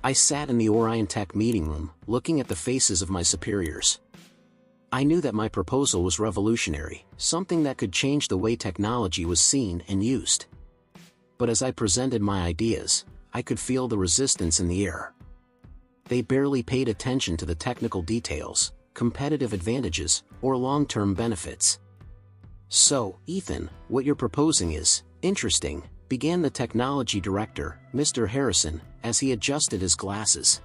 I sat in the Orion Tech meeting room, looking at the faces of my superiors. I knew that my proposal was revolutionary, something that could change the way technology was seen and used. But as I presented my ideas, I could feel the resistance in the air. They barely paid attention to the technical details, competitive advantages, or long-term benefits. "So, Ethan, what you're proposing is interesting," began the technology director, Mr. Harrison, as he adjusted his glasses.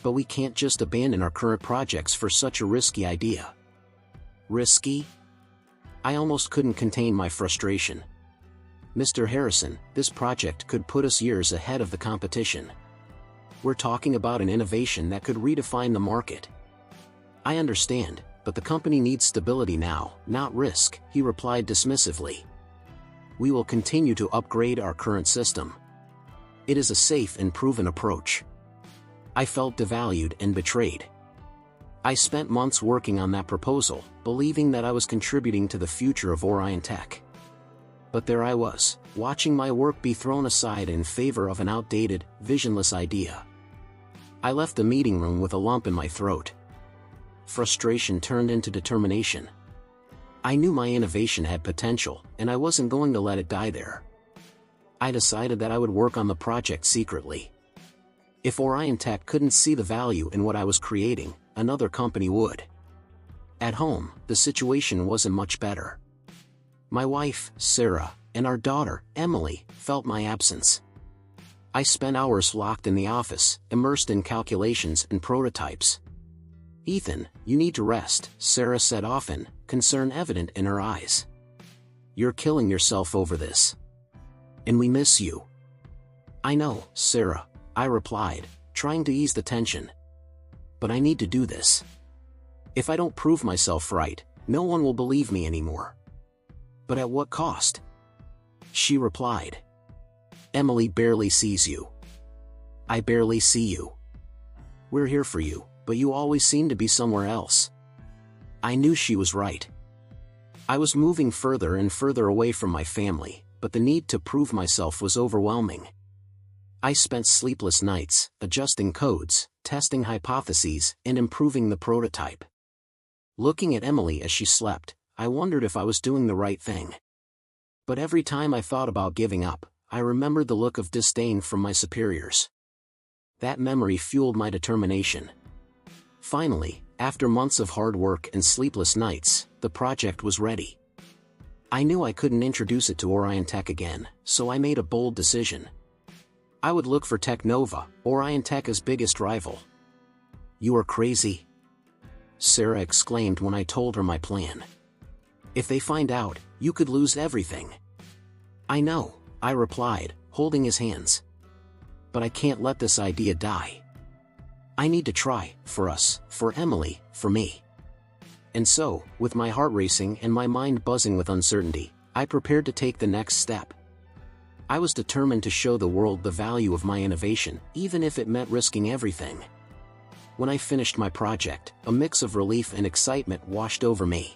"But we can't just abandon our current projects for such a risky idea." Risky? I almost couldn't contain my frustration. "Mr. Harrison, this project could put us years ahead of the competition. We're talking about an innovation that could redefine the market." "I understand, but the company needs stability now, not risk," he replied dismissively. "We will continue to upgrade our current system. It is a safe and proven approach." I felt devalued and betrayed. I spent months working on that proposal, believing that I was contributing to the future of Orion Tech. But there I was, watching my work be thrown aside in favor of an outdated, visionless idea. I left the meeting room with a lump in my throat. Frustration turned into determination. I knew my innovation had potential, and I wasn't going to let it die there. I decided that I would work on the project secretly. If Orion Tech couldn't see the value in what I was creating, another company would. At home, the situation wasn't much better. My wife, Sarah, and our daughter, Emily, felt my absence. I spent hours locked in the office, immersed in calculations and prototypes. "Ethan, you need to rest," Sarah said often, concern evident in her eyes. "You're killing yourself over this. And we miss you." "I know, Sarah," I replied, trying to ease the tension. "But I need to do this. If I don't prove myself right, no one will believe me anymore." "But at what cost?" she replied. "Emily barely sees you. I barely see you. We're here for you, but you always seem to be somewhere else." I knew she was right. I was moving further and further away from my family, but the need to prove myself was overwhelming. I spent sleepless nights, adjusting codes, testing hypotheses, and improving the prototype. Looking at Emily as she slept, I wondered if I was doing the right thing. But every time I thought about giving up, I remembered the look of disdain from my superiors. That memory fueled my determination. Finally, after months of hard work and sleepless nights, the project was ready. I knew I couldn't introduce it to Orion Tech again, so I made a bold decision. I would look for Technova, Orion Tech's biggest rival. "You are crazy," Sarah exclaimed when I told her my plan. "If they find out, you could lose everything." "I know," I replied, holding his hands. "But I can't let this idea die. I need to try, for us, for Emily, for me." And so, with my heart racing and my mind buzzing with uncertainty, I prepared to take the next step. I was determined to show the world the value of my innovation, even if it meant risking everything. When I finished my project, a mix of relief and excitement washed over me.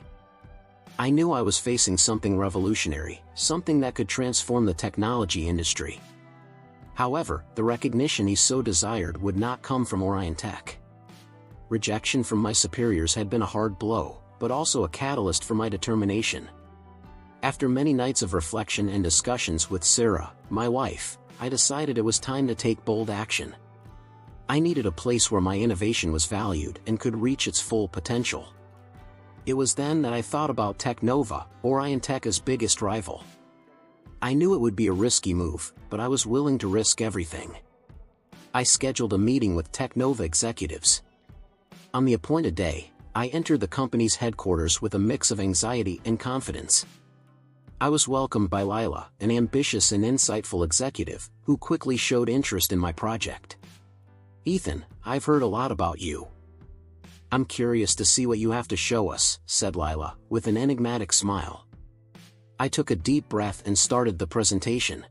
I knew I was facing something revolutionary, something that could transform the technology industry. However, the recognition he so desired would not come from Orion Tech. Rejection from my superiors had been a hard blow, but also a catalyst for my determination. After many nights of reflection and discussions with Sarah, my wife, I decided it was time to take bold action. I needed a place where my innovation was valued and could reach its full potential. It was then that I thought about Technova, Orion Tech's biggest rival. I knew it would be a risky move, but I was willing to risk everything. I scheduled a meeting with Technova executives. On the appointed day, I entered the company's headquarters with a mix of anxiety and confidence. I was welcomed by Lila, an ambitious and insightful executive, who quickly showed interest in my project. "Ethan, I've heard a lot about you. I'm curious to see what you have to show us," said Lila, with an enigmatic smile. I took a deep breath and started the presentation.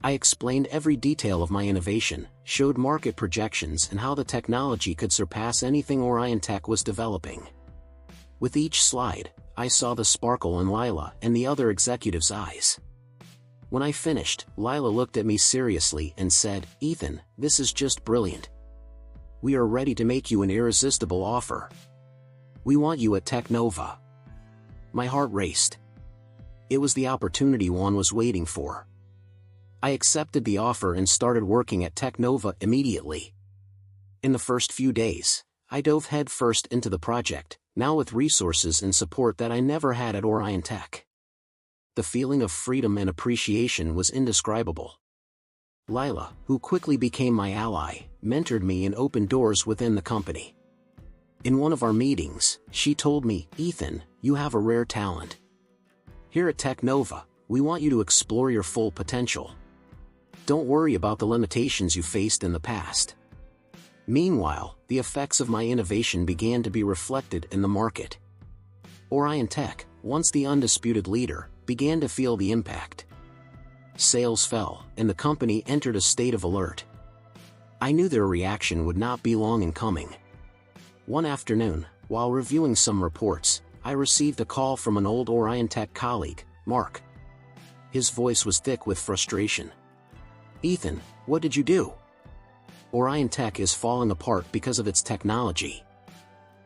I explained every detail of my innovation, showed market projections and how the technology could surpass anything Orion Tech was developing. With each slide, I saw the sparkle in Lila and the other executives' eyes. When I finished, Lila looked at me seriously and said, "Ethan, this is just brilliant. We are ready to make you an irresistible offer. We want you at Teknova." My heart raced. It was the opportunity one was waiting for. I accepted the offer and started working at Teknova immediately. In the first few days, I dove headfirst into the project, now with resources and support that I never had at Orion Tech. The feeling of freedom and appreciation was indescribable. Lila, who quickly became my ally, mentored me and opened doors within the company. In one of our meetings, she told me, "Ethan, you have a rare talent. Here at Teknova, we want you to explore your full potential. Don't worry about the limitations you faced in the past." Meanwhile, the effects of my innovation began to be reflected in the market. Orion Tech, once the undisputed leader, began to feel the impact. Sales fell, and the company entered a state of alert. I knew their reaction would not be long in coming. One afternoon, while reviewing some reports, I received a call from an old Orion Tech colleague, Mark. His voice was thick with frustration. "Ethan, what did you do? Orion Tech is falling apart because of its technology.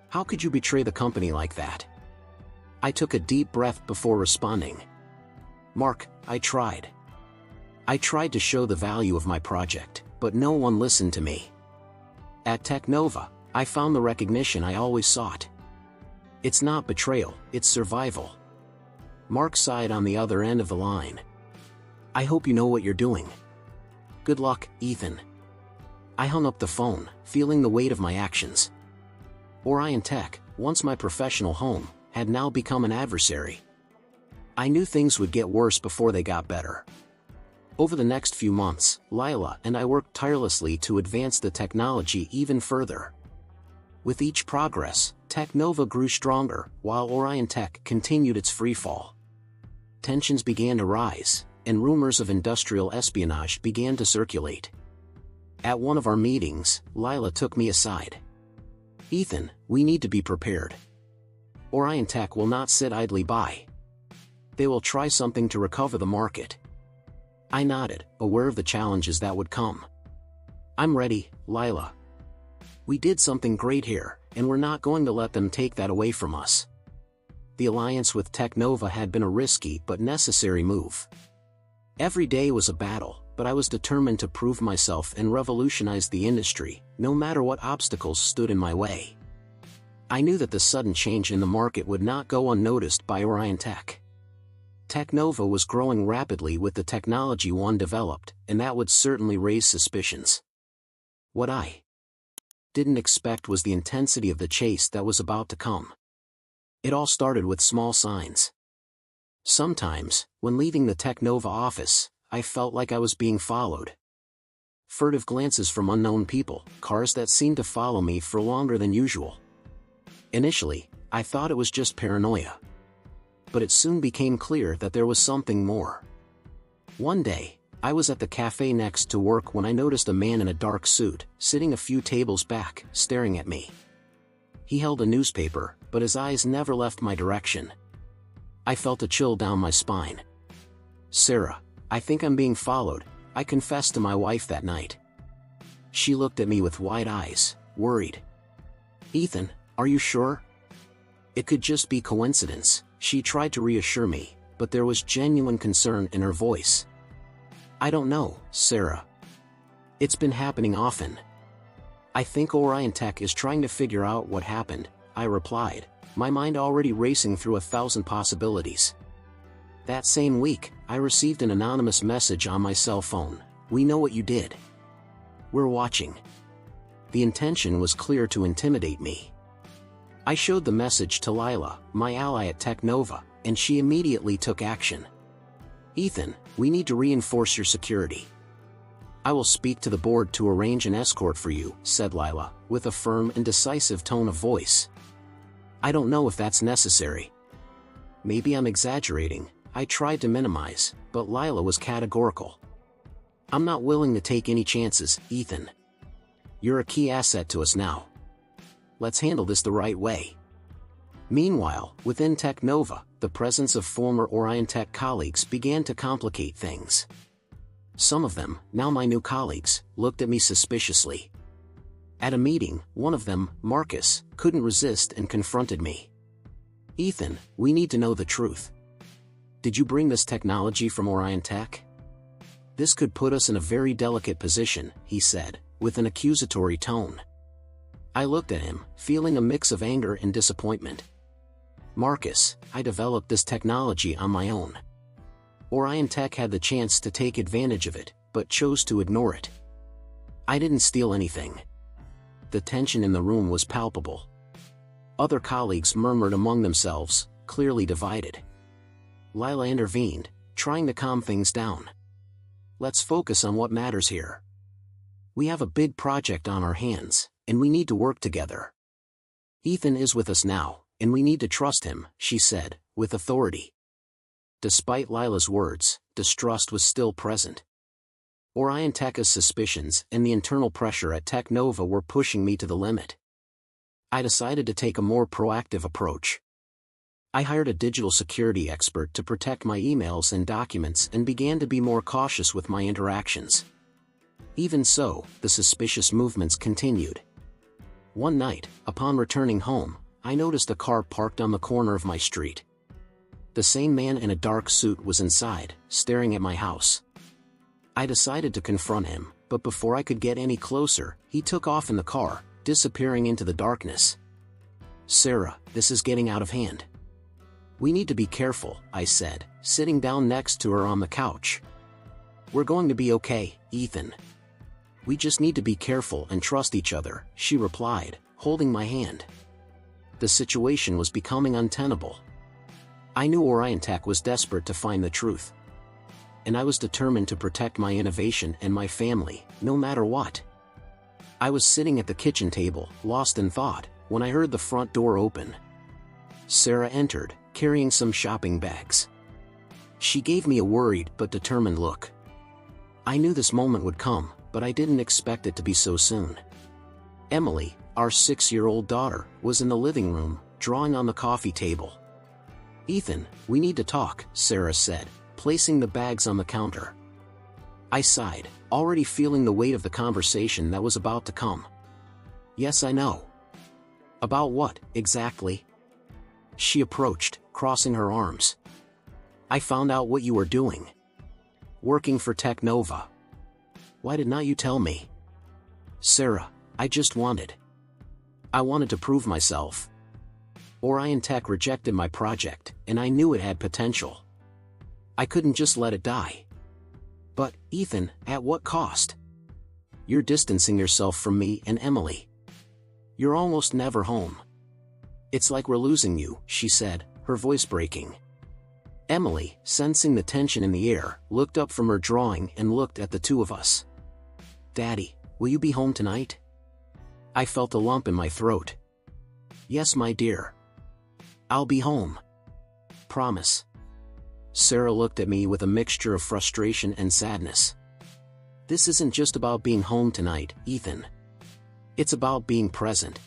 How could you betray the company like that?" I took a deep breath before responding. "Mark, I tried. I tried to show the value of my project, but no one listened to me. At Teknova, I found the recognition I always sought. It's not betrayal, it's survival." Mark sighed on the other end of the line. "I hope you know what you're doing. Good luck, Ethan." I hung up the phone, feeling the weight of my actions. Orion Tech, once my professional home, had now become an adversary. I knew things would get worse before they got better. Over the next few months, Lila and I worked tirelessly to advance the technology even further. With each progress, Teknova grew stronger, while Orion Tech continued its freefall. Tensions began to rise, and rumors of industrial espionage began to circulate. At one of our meetings, Lila took me aside. "Ethan, we need to be prepared. Orion Tech will not sit idly by. They will try something to recover the market." I nodded, aware of the challenges that would come. "I'm ready, Lila. We did something great here, and we're not going to let them take that away from us." The alliance with Teknova had been a risky but necessary move. Every day was a battle, but I was determined to prove myself and revolutionize the industry, no matter what obstacles stood in my way. I knew that the sudden change in the market would not go unnoticed by Orion Tech. Teknova was growing rapidly with the technology one developed, and that would certainly raise suspicions. What I didn't expect was the intensity of the chase that was about to come. It all started with small signs. Sometimes, when leaving the Teknova office, I felt like I was being followed. Furtive glances from unknown people, cars that seemed to follow me for longer than usual. Initially, I thought it was just paranoia. But it soon became clear that there was something more. One day, I was at the cafe next to work when I noticed a man in a dark suit, sitting a few tables back, staring at me. He held a newspaper, but his eyes never left my direction. I felt a chill down my spine. "Sarah, I think I'm being followed," I confessed to my wife that night. She looked at me with wide eyes, worried. "Ethan, are you sure? It could just be coincidence," she tried to reassure me, but there was genuine concern in her voice. "I don't know, Sarah. It's been happening often. I think Orion Tech is trying to figure out what happened," I replied, my mind already racing through 1,000 possibilities. That same week, I received an anonymous message on my cell phone. "We know what you did. We're watching." The intention was clear: to intimidate me. I showed the message to Lila, my ally at Teknova, and she immediately took action. "Ethan, we need to reinforce your security. I will speak to the board to arrange an escort for you," said Lila, with a firm and decisive tone of voice. "I don't know if that's necessary." Maybe I'm exaggerating, I tried to minimize, but Lila was categorical. "I'm not willing to take any chances, Ethan. You're a key asset to us now. Let's handle this the right way." Meanwhile, within Teknova, the presence of former Orion-Tech colleagues began to complicate things. Some of them, now my new colleagues, looked at me suspiciously. At a meeting, one of them, Marcus, couldn't resist and confronted me. "Ethan, we need to know the truth. Did you bring this technology from Orion-Tech? This could put us in a very delicate position," he said, with an accusatory tone. I looked at him, feeling a mix of anger and disappointment. "Marcus, I developed this technology on my own. Orion-Tech had the chance to take advantage of it, but chose to ignore it. I didn't steal anything." The tension in the room was palpable. Other colleagues murmured among themselves, clearly divided. Lila intervened, trying to calm things down. "Let's focus on what matters here. We have a big project on our hands, and we need to work together. Ethan is with us now, and we need to trust him," she said, with authority. Despite Lila's words, distrust was still present. Orion-Tech's suspicions and the internal pressure at Technova were pushing me to the limit. I decided to take a more proactive approach. I hired a digital security expert to protect my emails and documents and began to be more cautious with my interactions. Even so, the suspicious movements continued. One night, upon returning home, I noticed a car parked on the corner of my street. The same man in a dark suit was inside, staring at my house. I decided to confront him, but before I could get any closer, he took off in the car, disappearing into the darkness. "Sarah, this is getting out of hand. We need to be careful," I said, sitting down next to her on the couch. "We're going to be okay, Ethan. We just need to be careful and trust each other," she replied, holding my hand. The situation was becoming untenable. I knew Orion-Tech was desperate to find the truth. And I was determined to protect my innovation and my family, no matter what. I was sitting at the kitchen table, lost in thought, when I heard the front door open. Sarah entered, carrying some shopping bags. She gave me a worried but determined look. I knew this moment would come, but I didn't expect it to be so soon. Emily, our 6-year-old daughter, was in the living room, drawing on the coffee table. "Ethan, we need to talk," Sarah said, placing the bags on the counter. I sighed, already feeling the weight of the conversation that was about to come. "Yes, I know." "About what, exactly?" She approached, crossing her arms. "I found out what you were doing. Working for Technova. Why did not you tell me?" "Sarah, I wanted to prove myself. Orion-Tech rejected my project, and I knew it had potential. I couldn't just let it die." "But, Ethan, at what cost? You're distancing yourself from me and Emily. You're almost never home. It's like we're losing you," she said, her voice breaking. Emily, sensing the tension in the air, looked up from her drawing and looked at the two of us. "Daddy, will you be home tonight?" I felt a lump in my throat. "Yes, my dear. I'll be home. Promise." Sarah looked at me with a mixture of frustration and sadness. "This isn't just about being home tonight, Ethan. It's about being present.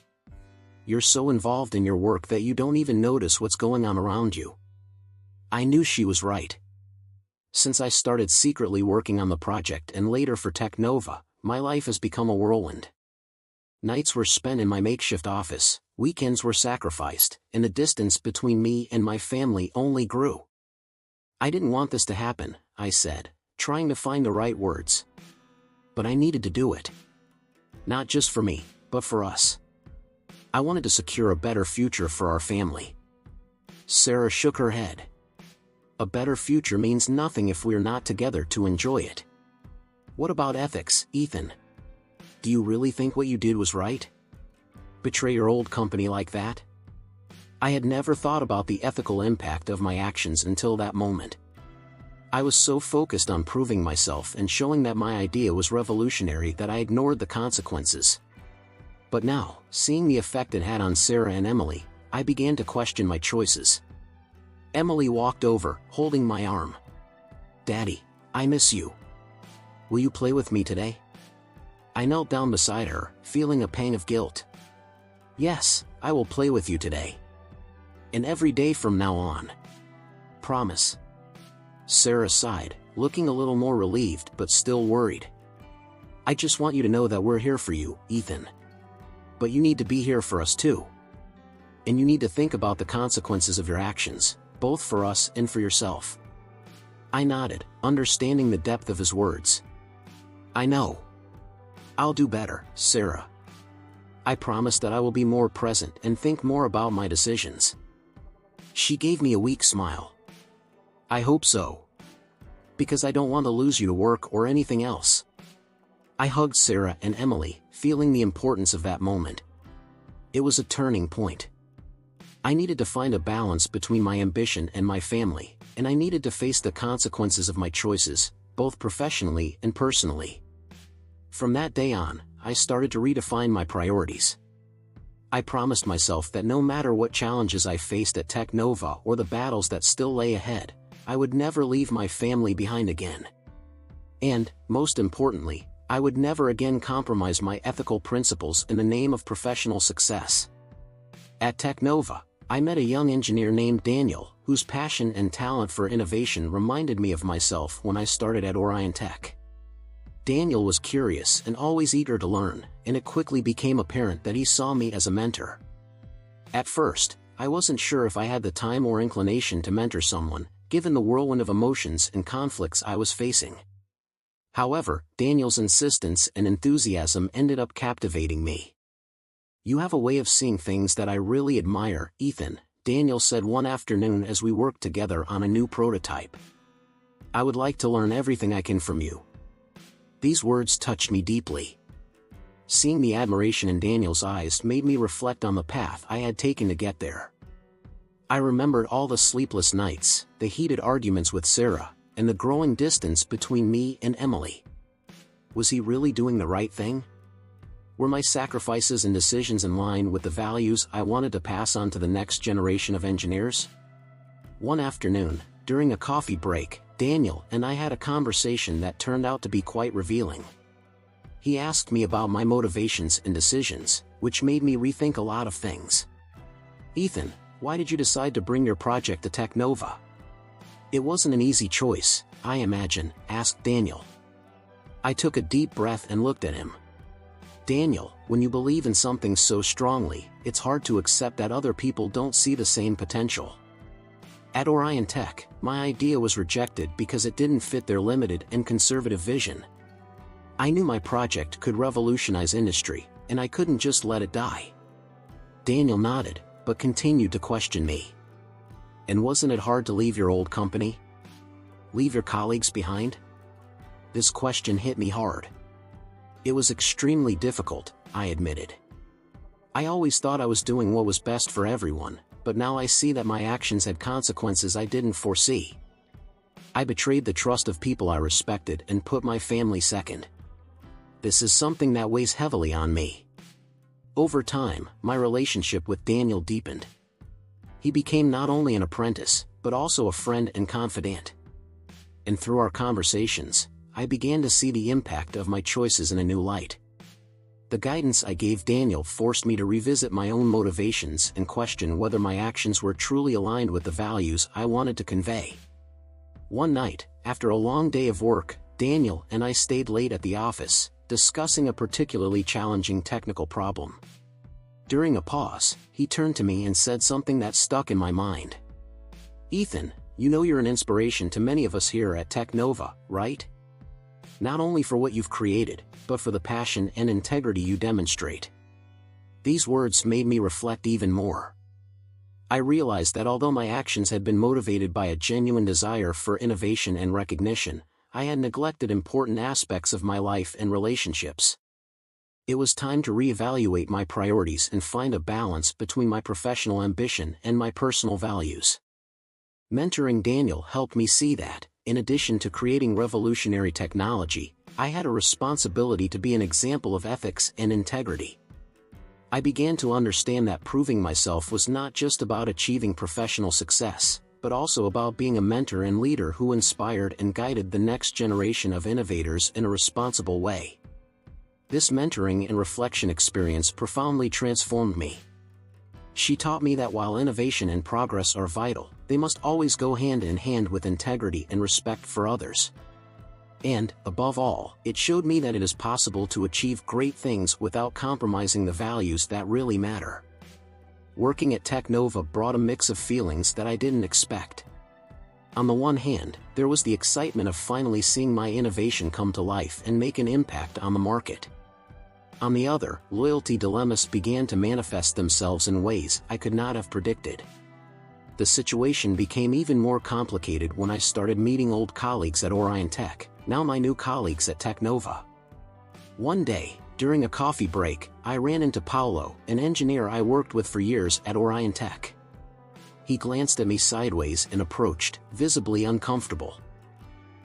You're so involved in your work that you don't even notice what's going on around you." I knew she was right. Since I started secretly working on the project and later for Technova, my life has become a whirlwind. Nights were spent in my makeshift office, weekends were sacrificed, and the distance between me and my family only grew. "I didn't want this to happen," I said, trying to find the right words. "But I needed to do it. Not just for me, but for us. I wanted to secure a better future for our family." Sarah shook her head. "A better future means nothing if we're not together to enjoy it. What about ethics, Ethan? Do you really think what you did was right? Betray your old company like that?" I had never thought about the ethical impact of my actions until that moment. I was so focused on proving myself and showing that my idea was revolutionary that I ignored the consequences. But now, seeing the effect it had on Sarah and Emily, I began to question my choices. Emily walked over, holding my arm. "Daddy, I miss you. Will you play with me today?" I knelt down beside her, feeling a pang of guilt. "Yes, I will play with you today. And every day from now on." promise." Sarah sighed, looking a little more relieved but still worried. "I just want you to know that we're here for you, Ethan. But you need to be here for us too. And you need to think about the consequences of your actions, both for us and for yourself." I nodded, understanding the depth of his words. "I know. I'll do better, Sarah. I promise that I will be more present and think more about my decisions." She gave me a weak smile. "I hope so. Because I don't want to lose you to work or anything else." I hugged Sarah and Emily, feeling the importance of that moment. It was a turning point. I needed to find a balance between my ambition and my family, and I needed to face the consequences of my choices, both professionally and personally. From that day on, I started to redefine my priorities. I promised myself that no matter what challenges I faced at Teknova or the battles that still lay ahead, I would never leave my family behind again. And, most importantly, I would never again compromise my ethical principles in the name of professional success. At Teknova, I met a young engineer named Daniel, whose passion and talent for innovation reminded me of myself when I started at Orion Tech. Daniel was curious and always eager to learn, and it quickly became apparent that he saw me as a mentor. At first, I wasn't sure if I had the time or inclination to mentor someone, given the whirlwind of emotions and conflicts I was facing. However, Daniel's insistence and enthusiasm ended up captivating me. "You have a way of seeing things that I really admire, Ethan," Daniel said one afternoon as we worked together on a new prototype. "I would like to learn everything I can from you." These words touched me deeply. Seeing the admiration in Daniel's eyes made me reflect on the path I had taken to get there. I remembered all the sleepless nights, the heated arguments with Sarah, and the growing distance between me and Emily. Was he really doing the right thing? Were my sacrifices and decisions in line with the values I wanted to pass on to the next generation of engineers? One afternoon, during a coffee break, Daniel and I had a conversation that turned out to be quite revealing. He asked me about my motivations and decisions, which made me rethink a lot of things. "Ethan, why did you decide to bring your project to Teknova?" "It wasn't an easy choice, I imagine," asked Daniel. I took a deep breath and looked at him. "Daniel, when you believe in something so strongly, it's hard to accept that other people don't see the same potential. At Orion Tech, my idea was rejected because it didn't fit their limited and conservative vision. I knew my project could revolutionize industry, and I couldn't just let it die." Daniel nodded, but continued to question me. "And wasn't it hard to leave your old company? Leave your colleagues behind?" This question hit me hard. "It was extremely difficult," I admitted. "I always thought I was doing what was best for everyone, but now I see that my actions had consequences I didn't foresee. I betrayed the trust of people I respected and put my family second. This is something that weighs heavily on me." Over time, my relationship with Daniel deepened. He became not only an apprentice, but also a friend and confidant. And through our conversations, I began to see the impact of my choices in a new light. The guidance I gave Daniel forced me to revisit my own motivations and question whether my actions were truly aligned with the values I wanted to convey. One night, after a long day of work, Daniel and I stayed late at the office, discussing a particularly challenging technical problem. During a pause, he turned to me and said something that stuck in my mind. "Ethan, you know you're an inspiration to many of us here at Teknova, right? Not only for what you've created, but for the passion and integrity you demonstrate." These words made me reflect even more. I realized that although my actions had been motivated by a genuine desire for innovation and recognition, I had neglected important aspects of my life and relationships. It was time to reevaluate my priorities and find a balance between my professional ambition and my personal values. Mentoring Daniel helped me see that, in addition to creating revolutionary technology, I had a responsibility to be an example of ethics and integrity. I began to understand that proving myself was not just about achieving professional success, but also about being a mentor and leader who inspired and guided the next generation of innovators in a responsible way. This mentoring and reflection experience profoundly transformed me. She taught me that while innovation and progress are vital, they must always go hand in hand with integrity and respect for others. And, above all, it showed me that it is possible to achieve great things without compromising the values that really matter. Working at Teknova brought a mix of feelings that I didn't expect. On the one hand, there was the excitement of finally seeing my innovation come to life and make an impact on the market. On the other, loyalty dilemmas began to manifest themselves in ways I could not have predicted. The situation became even more complicated when I started meeting old colleagues at Orion Tech, now my new colleagues at Teknova. One day, during a coffee break, I ran into Paolo, an engineer I worked with for years at Orion Tech. He glanced at me sideways and approached, visibly uncomfortable.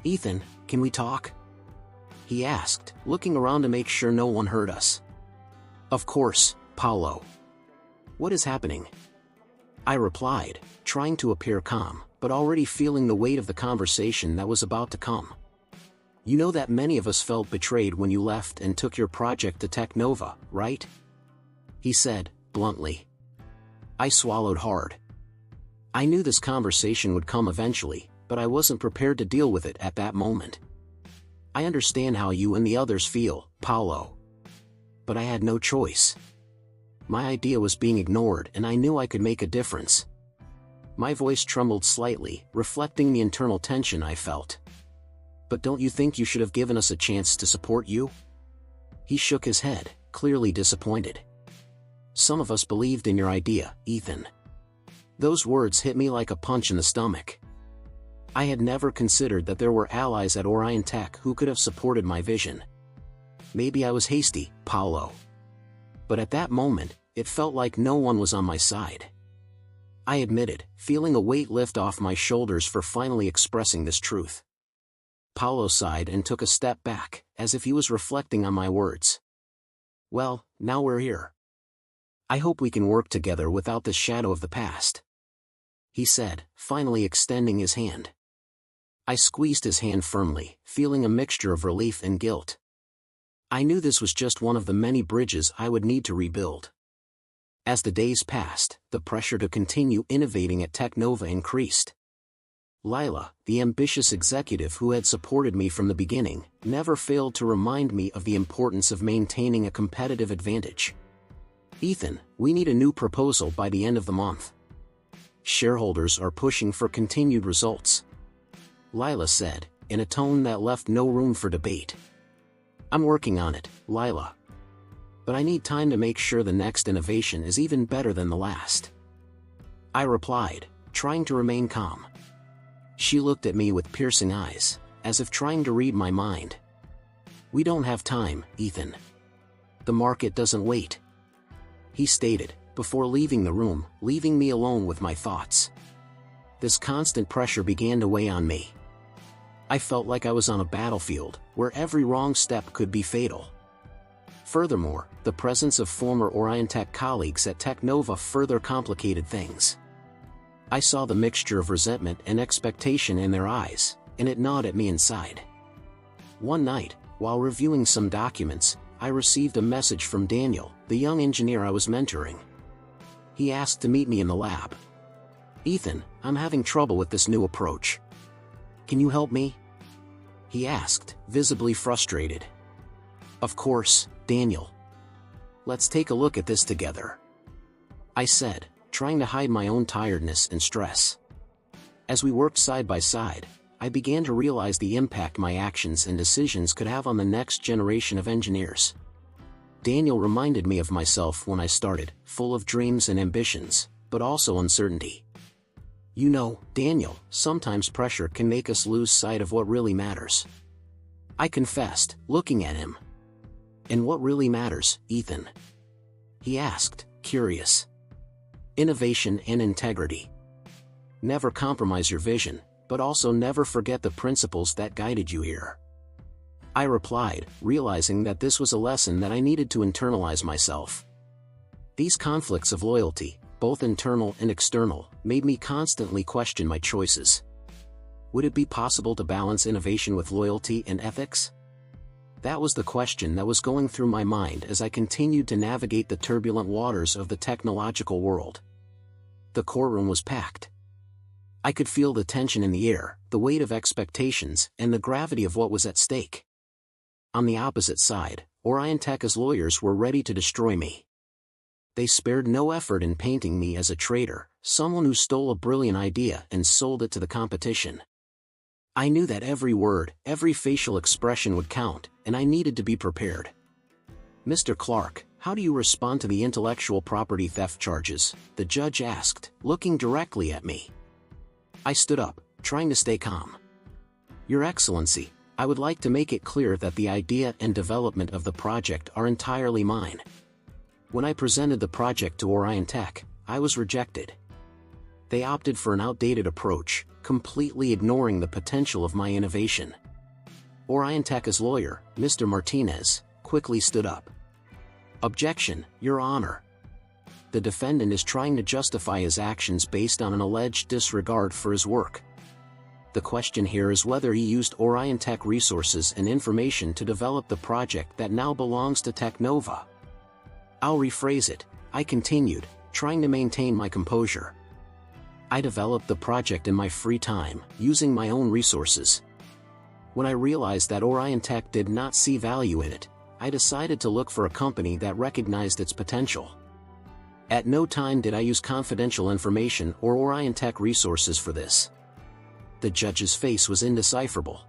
"Ethan, can we talk?" he asked, looking around to make sure no one heard us. "Of course, Paolo. What is happening?" I replied, trying to appear calm, but already feeling the weight of the conversation that was about to come. "You know that many of us felt betrayed when you left and took your project to Teknova, right?" he said, bluntly. I swallowed hard. I knew this conversation would come eventually, but I wasn't prepared to deal with it at that moment. "I understand how you and the others feel, Paolo. But I had no choice. My idea was being ignored and I knew I could make a difference." My voice trembled slightly, reflecting the internal tension I felt. "But don't you think you should have given us a chance to support you?" He shook his head, clearly disappointed. "Some of us believed in your idea, Ethan." Those words hit me like a punch in the stomach. I had never considered that there were allies at Orion Tech who could have supported my vision. Maybe I was hasty, Paolo. But at that moment, it felt like no one was on my side. I admitted, feeling a weight lift off my shoulders for finally expressing this truth. Paolo sighed and took a step back, as if he was reflecting on my words. "Well, now we're here. I hope we can work together without the shadow of the past," he said, finally extending his hand. I squeezed his hand firmly, feeling a mixture of relief and guilt. I knew this was just one of the many bridges I would need to rebuild. As the days passed, the pressure to continue innovating at Teknova increased. Lila, the ambitious executive who had supported me from the beginning, never failed to remind me of the importance of maintaining a competitive advantage. "Ethan, we need a new proposal by the end of the month. Shareholders are pushing for continued results," Lila said, in a tone that left no room for debate. "I'm working on it, Lila. But I need time to make sure the next innovation is even better than the last," I replied, trying to remain calm. She looked at me with piercing eyes, as if trying to read my mind. "We don't have time, Ethan. The market doesn't wait," he stated, before leaving the room, leaving me alone with my thoughts. This constant pressure began to weigh on me. I felt like I was on a battlefield, where every wrong step could be fatal. Furthermore, the presence of former Orion Tech colleagues at Teknova further complicated things. I saw the mixture of resentment and expectation in their eyes, and it gnawed at me inside. One night, while reviewing some documents, I received a message from Daniel, the young engineer I was mentoring. He asked to meet me in the lab. "Ethan, I'm having trouble with this new approach. Can you help me?" he asked, visibly frustrated. "Of course, Daniel. Let's take a look at this together," I said, trying to hide my own tiredness and stress. As we worked side by side, I began to realize the impact my actions and decisions could have on the next generation of engineers. Daniel reminded me of myself when I started, full of dreams and ambitions, but also uncertainty. "You know, Daniel, sometimes pressure can make us lose sight of what really matters," I confessed, looking at him. "And what really matters, Ethan?" he asked, curious. "Innovation and integrity. Never compromise your vision, but also never forget the principles that guided you here," I replied, realizing that this was a lesson that I needed to internalize myself. These conflicts of loyalty, both internal and external, made me constantly question my choices. Would it be possible to balance innovation with loyalty and ethics? That was the question that was going through my mind as I continued to navigate the turbulent waters of the technological world. The courtroom was packed. I could feel the tension in the air, the weight of expectations, and the gravity of what was at stake. On the opposite side, Orion-Tech's lawyers were ready to destroy me. They spared no effort in painting me as a traitor, someone who stole a brilliant idea and sold it to the competition. I knew that every word, every facial expression would count, and I needed to be prepared. "Mr. Clark, how do you respond to the intellectual property theft charges?" the judge asked, looking directly at me. I stood up, trying to stay calm. "Your Excellency, I would like to make it clear that the idea and development of the project are entirely mine. When I presented the project to Orion-Tech, I was rejected. They opted for an outdated approach, completely ignoring the potential of my innovation." Orion-Tech's lawyer, Mr. Martinez, quickly stood up. "Objection, Your Honor. The defendant is trying to justify his actions based on an alleged disregard for his work. The question here is whether he used Orion-Tech resources and information to develop the project that now belongs to Technova." "I'll rephrase it," I continued, trying to maintain my composure. "I developed the project in my free time, using my own resources. When I realized that Orion-Tech did not see value in it, I decided to look for a company that recognized its potential. At no time did I use confidential information or Orion-Tech resources for this." The judge's face was indecipherable.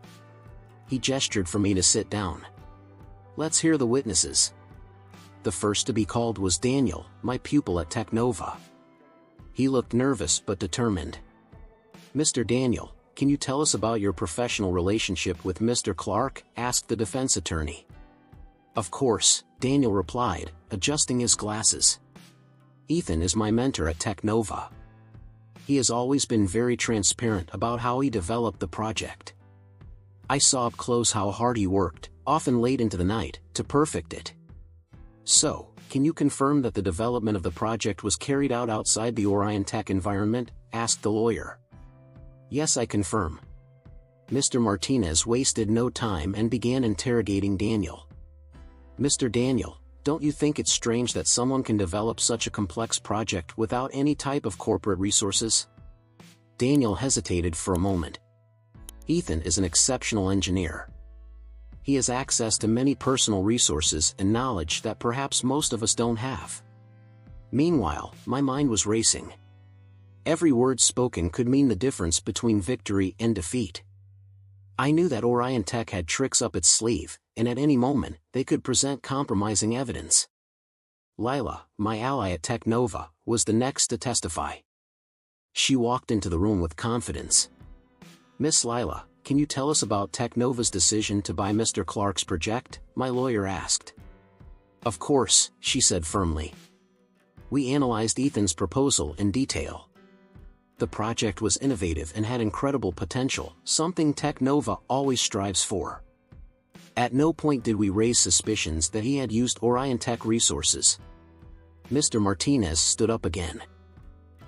He gestured for me to sit down. "Let's hear the witnesses." The first to be called was Daniel, my pupil at Technova. He looked nervous but determined. "Mr. Daniel, can you tell us about your professional relationship with Mr. Clark?" asked the defense attorney. "Of course," Daniel replied, adjusting his glasses. "Ethan is my mentor at Technova. He has always been very transparent about how he developed the project. I saw up close how hard he worked, often late into the night, to perfect it." "So, can you confirm that the development of the project was carried out outside the Orion-Tech environment?" asked the lawyer. "Yes, I confirm." Mr. Martinez wasted no time and began interrogating Daniel. "Mr. Daniel, don't you think it's strange that someone can develop such a complex project without any type of corporate resources?" Daniel hesitated for a moment. "Ethan is an exceptional engineer. He has access to many personal resources and knowledge that perhaps most of us don't have." Meanwhile, my mind was racing. Every word spoken could mean the difference between victory and defeat. I knew that Orion-Tech had tricks up its sleeve, and at any moment, they could present compromising evidence. Lila, my ally at Technova, was the next to testify. She walked into the room with confidence. "Miss Lila, can you tell us about Technova's decision to buy Mr. Clark's project?" my lawyer asked. "Of course," she said firmly. "We analyzed Ethan's proposal in detail. The project was innovative and had incredible potential, something Technova always strives for. At no point did we raise suspicions that he had used Orion-Tech resources." Mr. Martinez stood up again.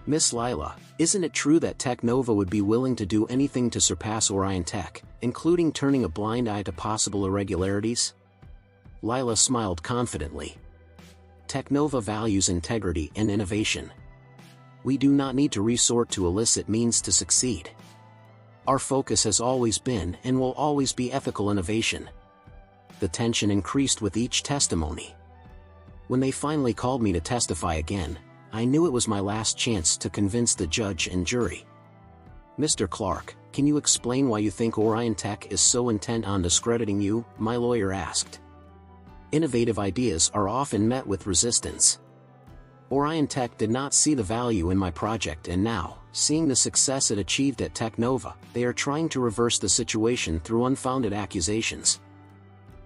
"Miss Lila, isn't it true that Technova would be willing to do anything to surpass Orion-Tech, including turning a blind eye to possible irregularities?" Lila smiled confidently. "Technova values integrity and innovation. We do not need to resort to illicit means to succeed. Our focus has always been and will always be ethical innovation." The tension increased with each testimony. When they finally called me to testify again, I knew it was my last chance to convince the judge and jury. "Mr. Clark, can you explain why you think Orion-Tech is so intent on discrediting you?" my lawyer asked. "Innovative ideas are often met with resistance. Orion-Tech did not see the value in my project, and now, seeing the success it achieved at Technova, they are trying to reverse the situation through unfounded accusations.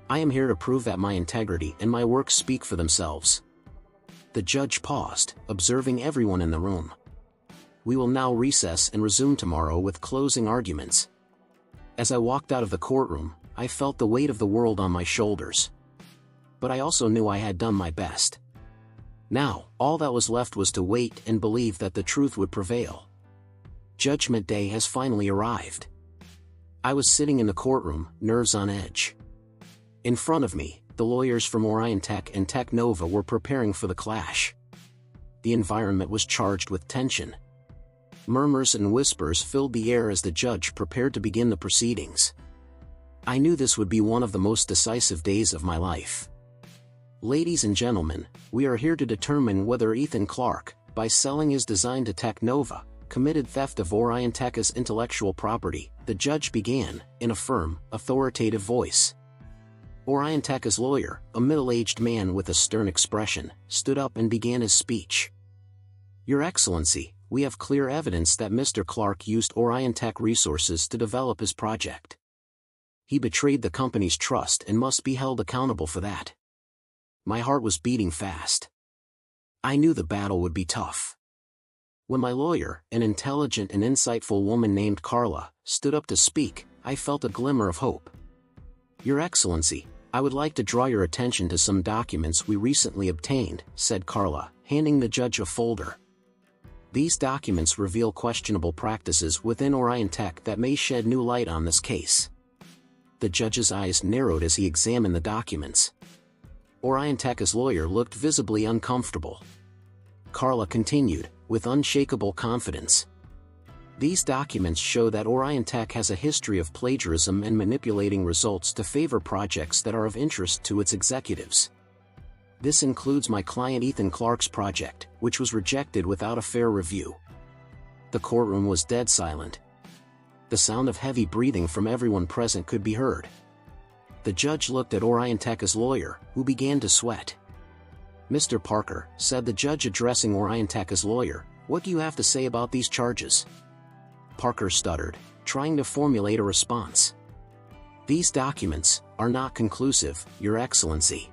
I am here to prove that my integrity and my work speak for themselves." The judge paused, observing everyone in the room. "We will now recess and resume tomorrow with closing arguments." As I walked out of the courtroom, I felt the weight of the world on my shoulders. But I also knew I had done my best. Now, all that was left was to wait and believe that the truth would prevail. Judgment Day has finally arrived. I was sitting in the courtroom, nerves on edge. In front of me, the lawyers from Orion-Tech and Technova were preparing for the clash. The environment was charged with tension. Murmurs and whispers filled the air as the judge prepared to begin the proceedings. I knew this would be one of the most decisive days of my life. Ladies and gentlemen, we are here to determine whether Ethan Clark, by selling his design to Teknova, committed theft of Orion-Tek's intellectual property, the judge began, in a firm, authoritative voice. Orion-Tek's lawyer, a middle-aged man with a stern expression, stood up and began his speech. Your Excellency, we have clear evidence that Mr. Clark used Orion-Tek resources to develop his project. He betrayed the company's trust and must be held accountable for that. My heart was beating fast. I knew the battle would be tough. When my lawyer, an intelligent and insightful woman named Carla, stood up to speak, I felt a glimmer of hope. Your Excellency, I would like to draw your attention to some documents we recently obtained, said Carla, handing the judge a folder. These documents reveal questionable practices within Orion-Tek that may shed new light on this case. The judge's eyes narrowed as he examined the documents. Orion-Tek's lawyer looked visibly uncomfortable. Carla continued, with unshakable confidence. These documents show that Orion-Tek has a history of plagiarism and manipulating results to favor projects that are of interest to its executives. This includes my client Ethan Clark's project, which was rejected without a fair review. The courtroom was dead silent. The sound of heavy breathing from everyone present could be heard. The judge looked at Orion-Tek's lawyer, who began to sweat. Mr. Parker, said the judge addressing Orion-Tek's lawyer, what do you have to say about these charges? Parker stuttered, trying to formulate a response. These documents are not conclusive, Your Excellency.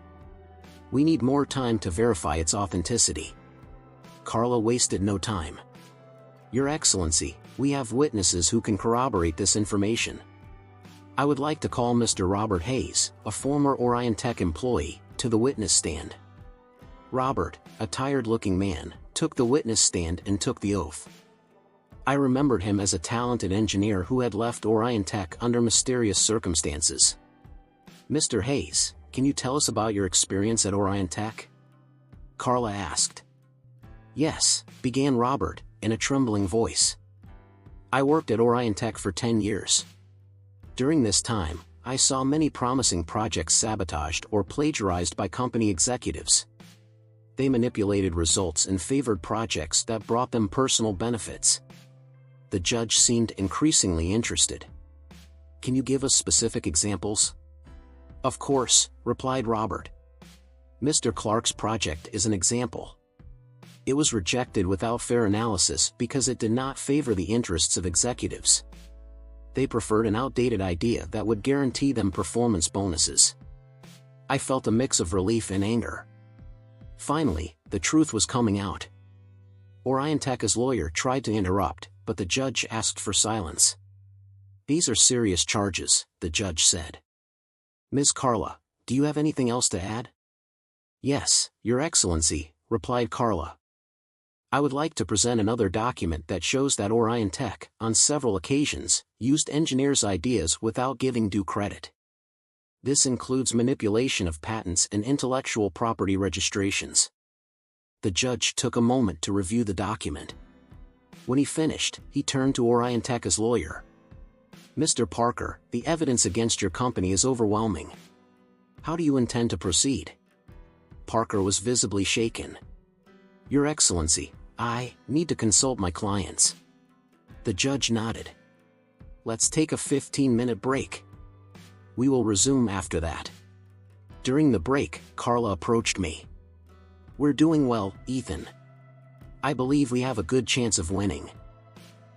We need more time to verify its authenticity. Carla wasted no time. Your Excellency, we have witnesses who can corroborate this information. I would like to call Mr. Robert Hayes, a former Orion-Tek employee, to the witness stand. Robert, a tired-looking man, took the witness stand and took the oath. I remembered him as a talented engineer who had left Orion-Tek under mysterious circumstances. Mr. Hayes, can you tell us about your experience at Orion-Tek? Carla asked. Yes, began Robert, in a trembling voice. I worked at Orion-Tek for 10 years. During this time, I saw many promising projects sabotaged or plagiarized by company executives. They manipulated results and favored projects that brought them personal benefits. The judge seemed increasingly interested. Can you give us specific examples? Of course, replied Robert. Mr. Clark's project is an example. It was rejected without fair analysis because it did not favor the interests of executives. They preferred an outdated idea that would guarantee them performance bonuses. I felt a mix of relief and anger. Finally, the truth was coming out. Orion-Tek's lawyer tried to interrupt, but the judge asked for silence. These are serious charges, the judge said. Ms. Carla, do you have anything else to add? Yes, Your Excellency, replied Carla. I would like to present another document that shows that Orion-Tek, on several occasions, used engineers' ideas without giving due credit. This includes manipulation of patents and intellectual property registrations. The judge took a moment to review the document. When he finished, he turned to Orion-Tek's lawyer. Mr. Parker, the evidence against your company is overwhelming. How do you intend to proceed? Parker was visibly shaken. Your Excellency, I need to consult my clients. The judge nodded. Let's take a 15-minute break. We will resume after that. During the break, Carla approached me. We're doing well, Ethan. I believe we have a good chance of winning.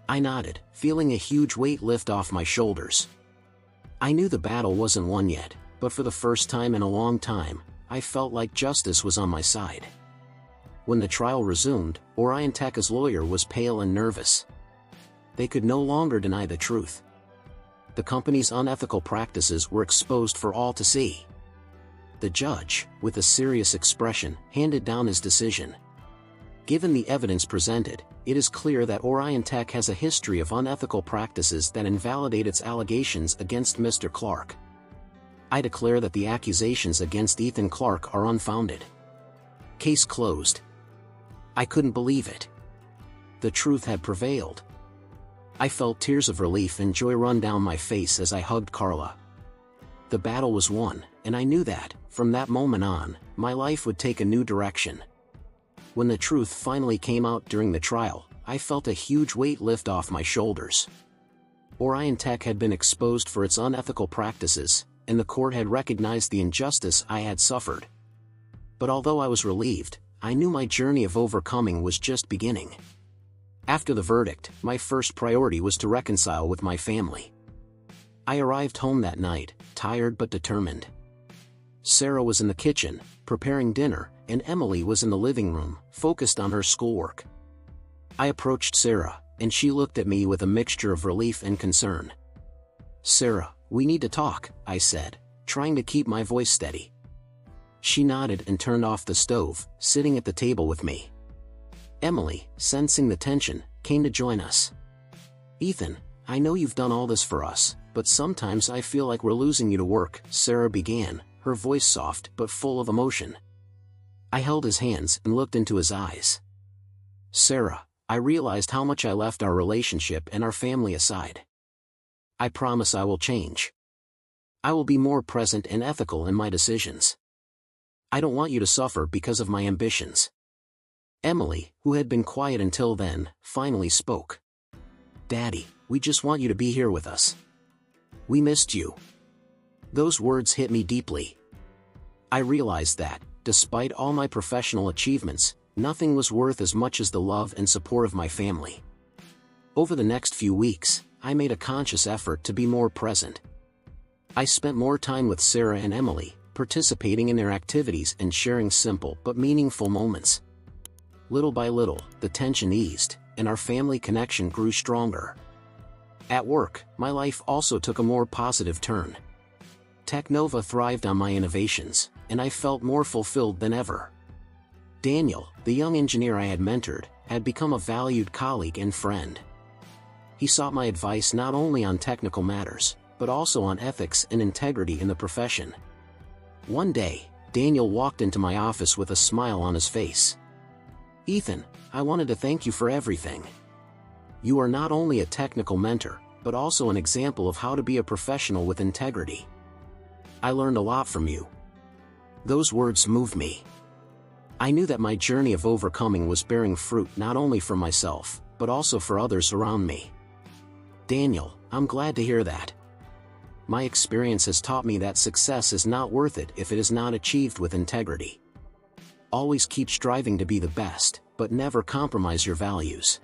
I nodded, feeling a huge weight lift off my shoulders. I knew the battle wasn't won yet, but for the first time in a long time, I felt like justice was on my side. When the trial resumed, Orion-Tek's lawyer was pale and nervous. They could no longer deny the truth. The company's unethical practices were exposed for all to see. The judge, with a serious expression, handed down his decision. Given the evidence presented, it is clear that Orion-Tek has a history of unethical practices that invalidate its allegations against Mr. Clark. I declare that the accusations against Ethan Clark are unfounded. Case closed. I couldn't believe it. The truth had prevailed. I felt tears of relief and joy run down my face as I hugged Carla. The battle was won, and I knew that, from that moment on, my life would take a new direction. When the truth finally came out during the trial, I felt a huge weight lift off my shoulders. Orion Tech had been exposed for its unethical practices, and the court had recognized the injustice I had suffered. But although I was relieved, I knew my journey of overcoming was just beginning. After the verdict, my first priority was to reconcile with my family. I arrived home that night, tired but determined. Sarah was in the kitchen, preparing dinner, and Emily was in the living room, focused on her schoolwork. I approached Sarah, and she looked at me with a mixture of relief and concern. "Sarah, we need to talk," I said, trying to keep my voice steady. She nodded and turned off the stove, sitting at the table with me. Emily, sensing the tension, came to join us. "Ethan, I know you've done all this for us, but sometimes I feel like we're losing you to work," Sarah began, her voice soft but full of emotion. I held his hands and looked into his eyes. "Sarah, I realized how much I left our relationship and our family aside. I promise I will change. I will be more present and ethical in my decisions. I don't want you to suffer because of my ambitions." Emily, who had been quiet until then, finally spoke. "Daddy, we just want you to be here with us. We missed you." Those words hit me deeply. I realized that, despite all my professional achievements, nothing was worth as much as the love and support of my family. Over the next few weeks, I made a conscious effort to be more present. I spent more time with Sarah and Emily, participating in their activities and sharing simple but meaningful moments. Little by little, the tension eased, and our family connection grew stronger. At work, my life also took a more positive turn. Technova thrived on my innovations, and I felt more fulfilled than ever. Daniel, the young engineer I had mentored, had become a valued colleague and friend. He sought my advice not only on technical matters, but also on ethics and integrity in the profession. One day, Daniel walked into my office with a smile on his face. "Ethan, I wanted to thank you for everything. You are not only a technical mentor, but also an example of how to be a professional with integrity. I learned a lot from you." Those words moved me. I knew that my journey of overcoming was bearing fruit not only for myself, but also for others around me. "Daniel, I'm glad to hear that. My experience has taught me that success is not worth it if it is not achieved with integrity. Always keep striving to be the best, but never compromise your values."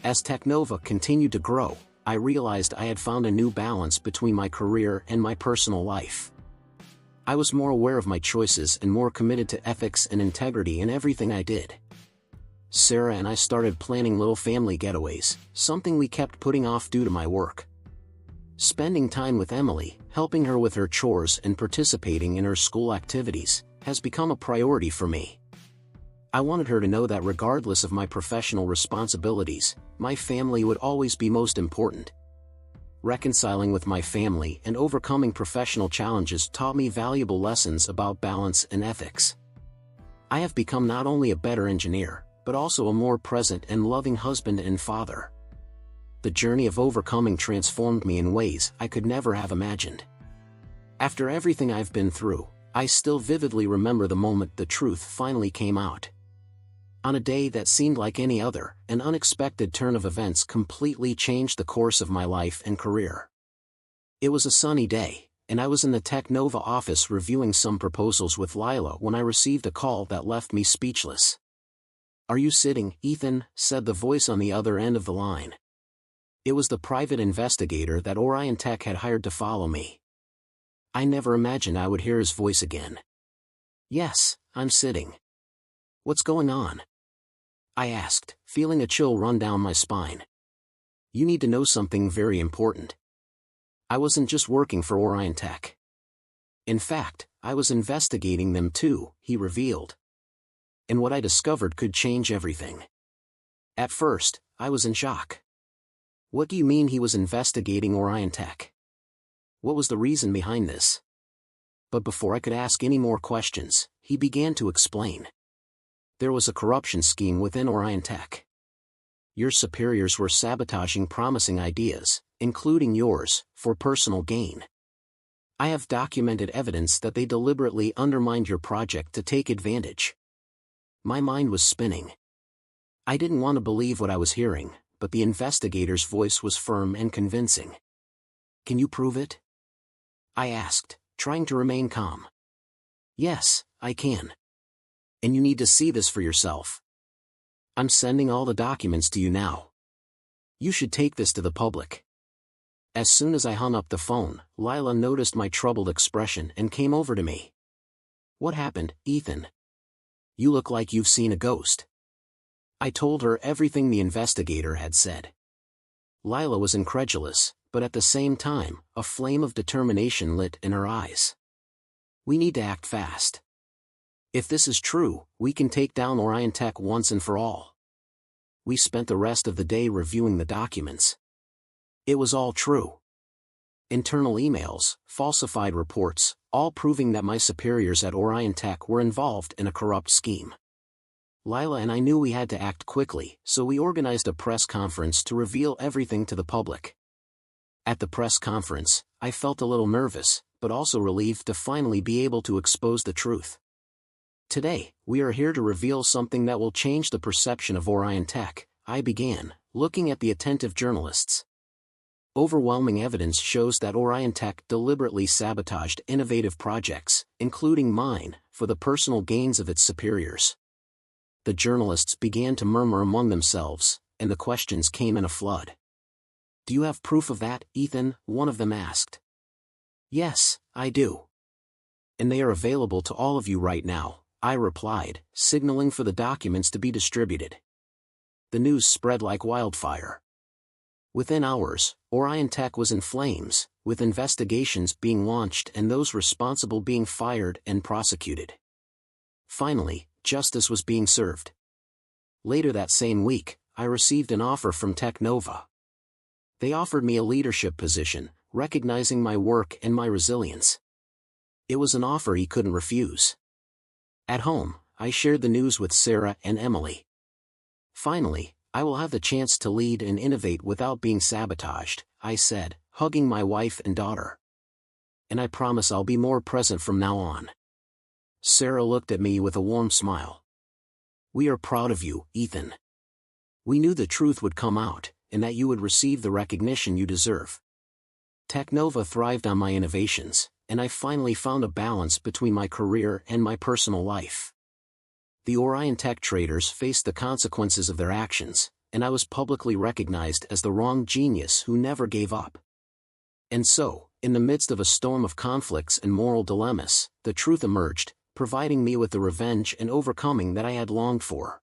As Technova continued to grow, I realized I had found a new balance between my career and my personal life. I was more aware of my choices and more committed to ethics and integrity in everything I did. Sarah and I started planning little family getaways, something we kept putting off due to my work. Spending time with Emily, helping her with her chores and participating in her school activities, has become a priority for me. I wanted her to know that regardless of my professional responsibilities, my family would always be most important. Reconciling with my family and overcoming professional challenges taught me valuable lessons about balance and ethics. I have become not only a better engineer, but also a more present and loving husband and father. The journey of overcoming transformed me in ways I could never have imagined. After everything I've been through, I still vividly remember the moment the truth finally came out. On a day that seemed like any other, an unexpected turn of events completely changed the course of my life and career. It was a sunny day, and I was in the Technova office reviewing some proposals with Lila when I received a call that left me speechless. "Are you sitting, Ethan?" said the voice on the other end of the line. It was the private investigator that Orion Tech had hired to follow me. I never imagined I would hear his voice again. "Yes, I'm sitting." "What's going on?" I asked, feeling a chill run down my spine. "You need to know something very important. I wasn't just working for Orion Tech. In fact, I was investigating them too," he revealed. "And what I discovered could change everything." At first, I was in shock. "What do you mean he was investigating Orion Tech? What was the reason behind this?" But before I could ask any more questions, he began to explain. There was a corruption scheme within Orion Tech. Your superiors were sabotaging promising ideas, including yours, for personal gain. I have documented evidence that they deliberately undermined your project to take advantage. My mind was spinning. I didn't want to believe what I was hearing, but the investigator's voice was firm and convincing. Can you prove it? I asked, trying to remain calm. Yes, I can. And you need to see this for yourself. I'm sending all the documents to you now. You should take this to the public. As soon as I hung up the phone, Lila noticed my troubled expression and came over to me. What happened, Ethan? You look like you've seen a ghost. I told her everything the investigator had said. Lila was incredulous, but at the same time, a flame of determination lit in her eyes. We need to act fast. If this is true, we can take down Orion Tech once and for all. We spent the rest of the day reviewing the documents. It was all true. Internal emails, falsified reports, all proving that my superiors at Orion Tech were involved in a corrupt scheme. Lila and I knew we had to act quickly, so we organized a press conference to reveal everything to the public. At the press conference, I felt a little nervous, but also relieved to finally be able to expose the truth. Today, we are here to reveal something that will change the perception of Orion Tech, I began, looking at the attentive journalists. Overwhelming evidence shows that Orion Tech deliberately sabotaged innovative projects, including mine, for the personal gains of its superiors. The journalists began to murmur among themselves, and the questions came in a flood. Do you have proof of that, Ethan? One of them asked. Yes, I do. And they are available to all of you right now, I replied, signaling for the documents to be distributed. The news spread like wildfire. Within hours, Orion Tech was in flames, with investigations being launched and those responsible being fired and prosecuted. Finally, justice was being served. Later that same week, I received an offer from Technova. They offered me a leadership position, recognizing my work and my resilience. It was an offer he couldn't refuse. At home, I shared the news with Sarah and Emily. Finally, I will have the chance to lead and innovate without being sabotaged, I said, hugging my wife and daughter. And I promise I'll be more present from now on. Sarah looked at me with a warm smile. We are proud of you, Ethan. We knew the truth would come out, and that you would receive the recognition you deserve. Technova thrived on my innovations, and I finally found a balance between my career and my personal life. The Orion Tech traders faced the consequences of their actions, and I was publicly recognized as the wrong genius who never gave up. And so, in the midst of a storm of conflicts and moral dilemmas, the truth emerged, providing me with the revenge and overcoming that I had longed for.